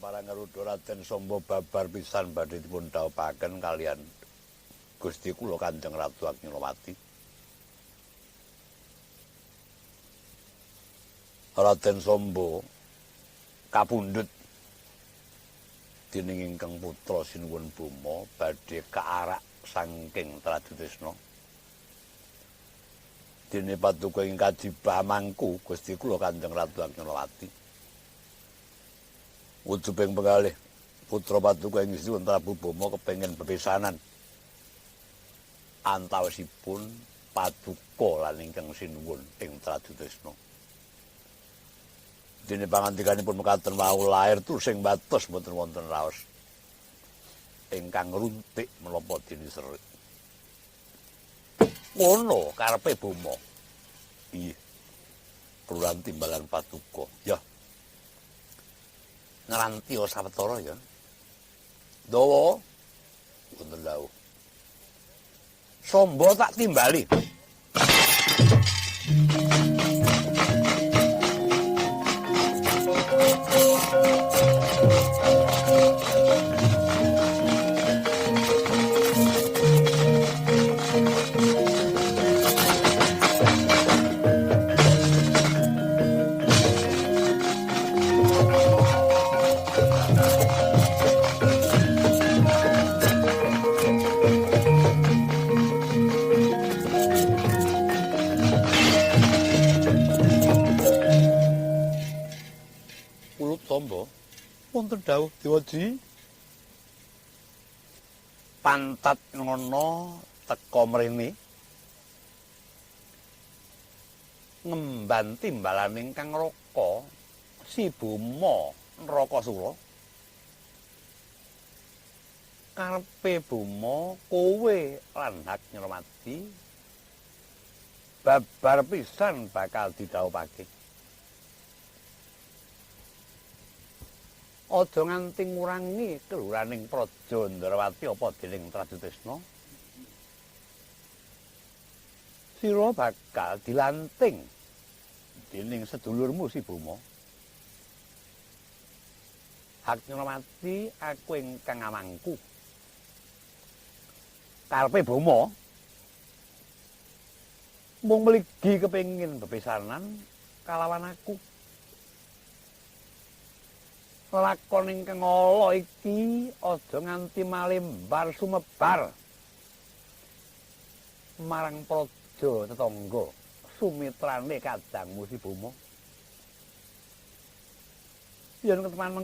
Parang Garuda Raden Samba babar pisan badhe dipun dhaupaken kalian Gusti kula Kanjeng Ratu Agnilawati. Raden Samba kapundhut dening ingkang putra sinuwun Boma badhe kaarak saking Tradutresna. Dene paduka ing kajibah mangku Gusti kula Kanjeng Ratu Agnilawati. Ujubing penggalih putra paduka ing Sinuwun Prabu Boma kepengin bepisanan antawisipun paduka lan ingkang sinuwun ing Tradutresna. Dene pangandikanipun mekaten wau lair tusing batos boten wonten raos ingkang runtik menapa dene serik. Ngono karepe Boma. Piye? Kelurahan Timbalan Paduka. Ya. Ngranti sawetara ya. Dawa wonten dawuh. Samba tak timbali. Samba wonten dawuh Dewaji pantat ngono teka mrene ngemban timbalan ingkang raka si Boma Nrakasura karepe Boma kowe lan Agnilawati babar pisan bakal didhawuhake. Aja nganti ngurangi keluraning Praja Ndrawati apa dening Tradutresna. Sira bakal dilanting dening sedulurmu si Boma. Agnilawati aku ingkang amangku. Karepe Boma mung mligi kepengin bepisanan kalawan aku. Lakon ingkang ala iki aja nganti malembar sumebar marang praja tetangga sumitrane kadangmu si Boma. Yen keteman